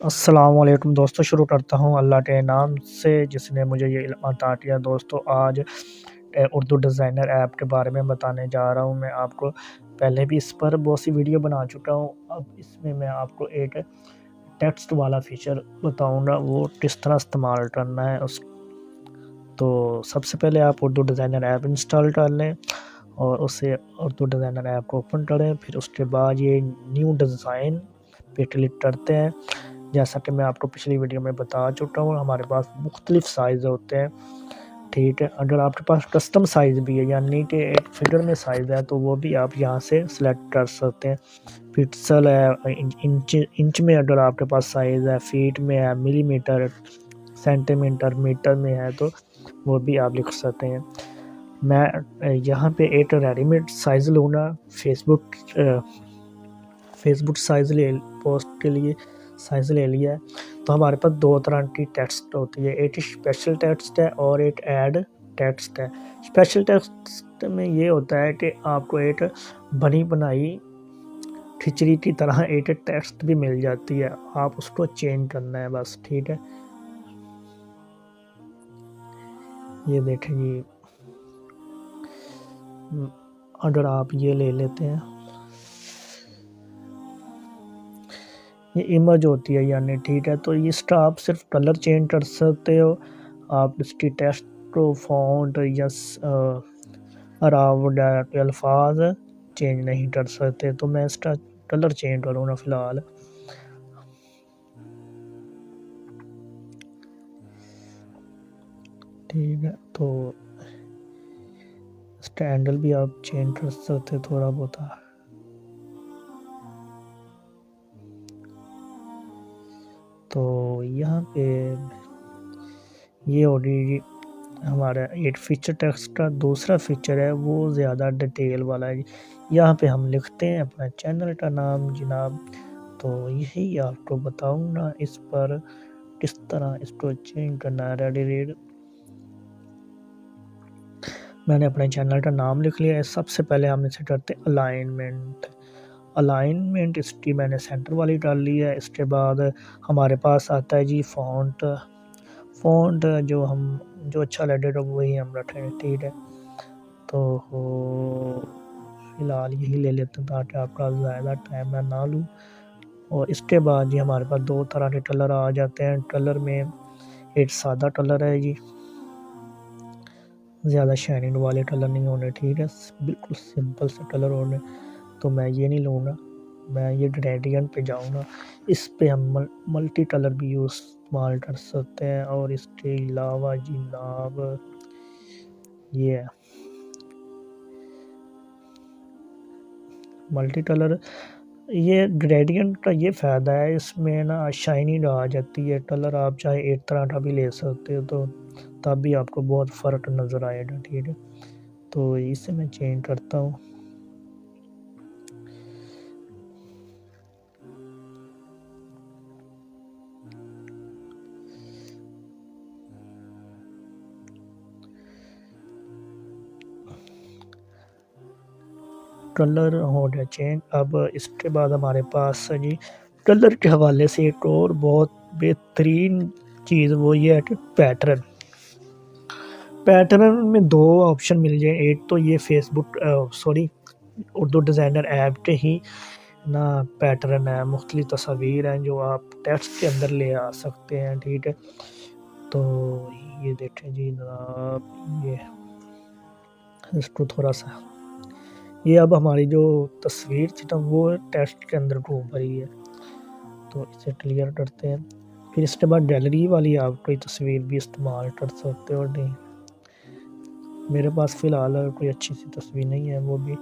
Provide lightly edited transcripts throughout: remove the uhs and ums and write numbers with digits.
अस्सलाम वालेकुम दोस्तों, शुरू करता हूँ अल्लाह के नाम से जिसने मुझे ये इल्म अता किया। दोस्तों आज उर्दू डिज़ाइनर ऐप के बारे में बताने जा रहा हूँ। मैं आपको पहले भी इस पर बहुत सी वीडियो बना चुका हूँ। अब इसमें मैं आपको एक टेक्स्ट वाला फ़ीचर बताऊँगा, वो किस तरह इस्तेमाल करना है उस तो सबसे पहले आप उर्दू डिज़ाइनर ऐप इंस्टॉल कर लें और उसे उर्दू डिज़ाइनर ऐप को ओपन करें। फिर उसके बाद ये न्यू डिज़ाइन पे क्लिक करते हैं। जैसा कि मैं आपको पिछली वीडियो में बता चुका हूँ, हमारे पास मुख्तलिफ़ साइज़ होते हैं, ठीक है। अगर आपके पास कस्टम साइज़ भी है, यानी कि एक फिगर में साइज़ है, तो वो भी आप यहाँ से सिलेक्ट कर सकते हैं। पिक्सल है, इंच में अगर आपके पास साइज़ है, फीट में है, मिलीमीटर, सेंटीमीटर, मीटर में है, तो वो भी आप लिख सकते हैं। मैं यहाँ पे एक रेडीमेड साइज़ लूँगा। फेसबुक साइज़ ले पोस्ट के लिए साइज़ ले लिया है। तो हमारे पास 2 तरह की टेक्स्ट होती है, एक स्पेशल टेक्स्ट है और एक ऐड टेक्स्ट है। स्पेशल टेक्स्ट में ये होता है कि आपको एक बनी बनाई खिचड़ी की तरह एक टेक्स्ट भी मिल जाती है, आप उसको चेंज करना है बस, ठीक है। ये देखें जी, अगर आप ये ले लेते हैं, ये इमेज होती है यानी, ठीक है। तो इसका आप सिर्फ कलर चेंज कर सकते हो, आप इसकी टेक्स्ट को फ़ॉन्ट या अराउंड अल्फाज चेंज नहीं कर सकते। तो मैं इसका कलर चेंज करूँगा फ़िलहाल। ठीक है, तो इसका हैंडल भी आप चेंज कर सकते थोड़ा बहुत। तो यहाँ पे ये होगी हमारा एक फ़ीचर। टेक्स्ट का दूसरा फ़ीचर है वो ज़्यादा डिटेल वाला है। यहाँ पे हम लिखते हैं अपना चैनल का नाम जनाब। तो यही आपको बताऊँगा इस पर किस तरह इसको चेंज करना है। रेडी रीड, मैंने अपने चैनल का नाम लिख लिया है। सबसे पहले हम इसे करते हैं अलाइनमेंट इसकी मैंने सेंटर वाली डाल ली है। इसके बाद हमारे पास आता है जी फ़ॉन्ट जो अच्छा लगेगा वही हम रखेंगे, ठीक है। तो फ़िलहाल यही ले लेते हैं ताकि आपका ज़्यादा टाइम मैं ना लूँ। और इसके बाद जी हमारे पास 2 तरह के कलर आ जाते हैं। कलर में एक सादा कलर है जी, ज़्यादा शाइनिंग वाले कलर नहीं होने, ठीक है, बिल्कुल सिंपल से कलर होने। तो मैं ये नहीं लूँगा, मैं ये ग्रेडियंट पे जाऊँगा। इस पे हम मल्टी कलर भी इस्तेमाल कर सकते हैं। और इसके अलावा जनाब ये है मल्टी कलर। ये ग्रेडियंट का ये फ़ायदा है, इसमें ना शाइनिंग आ जाती है। कलर आप चाहे एक तरह का भी ले सकते हो, तो तब भी आपको बहुत फ़र्क नज़र आएगा, ठीक है। तो इसे मैं चेंज करता हूँ। कलर हो गया चेंज। अब इसके बाद हमारे पास जी कलर के हवाले से एक और बहुत बेहतरीन चीज़ वो ये है कि पैटर्न में 2 ऑप्शन मिल जाए। एक तो ये उर्दू डिज़ाइनर ऐप के ही ना पैटर्न है, मुख्तलिफ़ तस्वीर हैं जो आप टेक्स्ट के अंदर ले आ सकते हैं, ठीक है। तो ये देखें जी जनाब, ये इसको थोड़ा-सा, ये अब हमारी जो तस्वीर थी ना वो टेक्स्ट के अंदर घूम रही है, तो इसे क्लियर करते हैं। फिर इसके बाद गैलरी वाली आप कोई तस्वीर भी इस्तेमाल कर सकते हो। नहीं, मेरे पास फ़िलहाल कोई अच्छी सी तस्वीर नहीं है वो भी।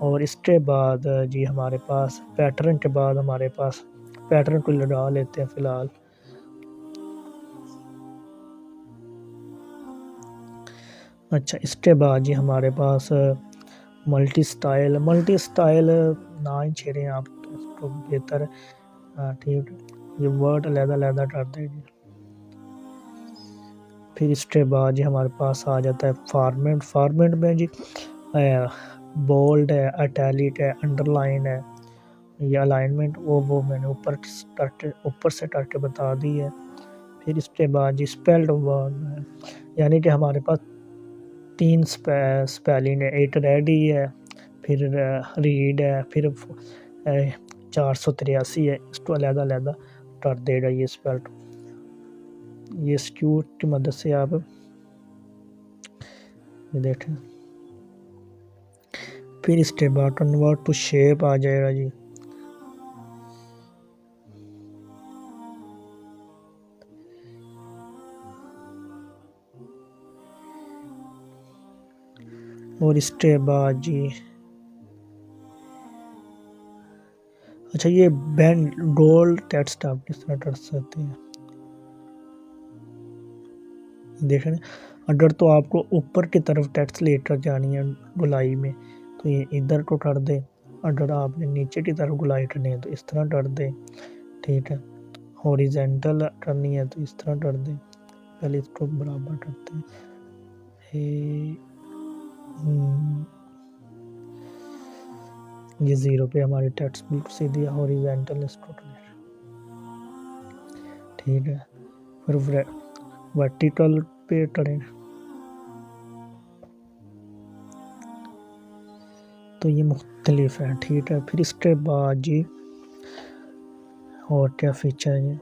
और इसके बाद जी हमारे पास पैटर्न के बाद हमारे पास पैटर्न को लगा लेते हैं फ़िलहाल। अच्छा, इसके बाद जी हमारे पास मल्टी स्टाइल ना ही छेड़ें आप, इसको बेहतर है, ठीक है। ये वर्ड अलग-अलग कर देंगे। फिर इसके बाद जी हमारे पास आ जाता है फॉर्मेट में जी बोल्ड है, इटैलिक है, अंडरलाइन है ये अलाइनमेंट वो मैंने ऊपर से करके बता दी है। फिर इसके बाद जी स्पेल्ड वर्ड है, यानी कि हमारे पास 3 स्पेलिंग है, एक रेडी है, फिर रीड है, फिर 483 है। इसको अलग-अलग कर देगा ये स्पेल्ड। ये स्क्यू की मदद से आप ये देखें। फिर इसके बाद कन्वर्ट टू शेप आ जाएगा जी। और इसके बाद जी अच्छा ये बैंड गोल्ड टेक्स्ट आप किस तरह कर सकते हैं, देखें। अगर तो आपको ऊपर की तरफ टेक्स्ट लेकर जानी है गुलाई में तो ये इधर को कर दे, अगर आपने नीचे की तरफ गुलाई करनी है तो इस तरह कर दे, ठीक है। हॉरिजेंटल करनी है तो इस तरह कर दे। पहले इसको बराबर करते हैं। ये 0 पे हमारी टेक्स्ट बिल्कुल सीधी हॉरिजेंटल इसको ठीक है। फिर वर्टिकल पे करें तो ये मुख्तलिफ है, ठीक है। फिर इसके बाद जी और क्या फीचर है,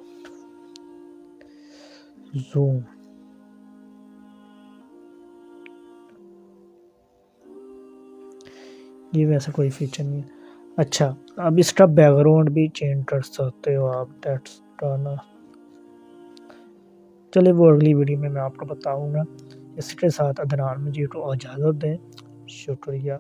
जूम, ये वैसे कोई फीचर नहीं है। अच्छा अब इसका बैकग्राउंड भी चेंज कर सकते हो आप टेक्स्ट का ना, चलिए वो अगली वीडियो में मैं आपको बताऊंगा। इसके साथ अदनान मुझे को इजाज़त दें, शुक्रिया।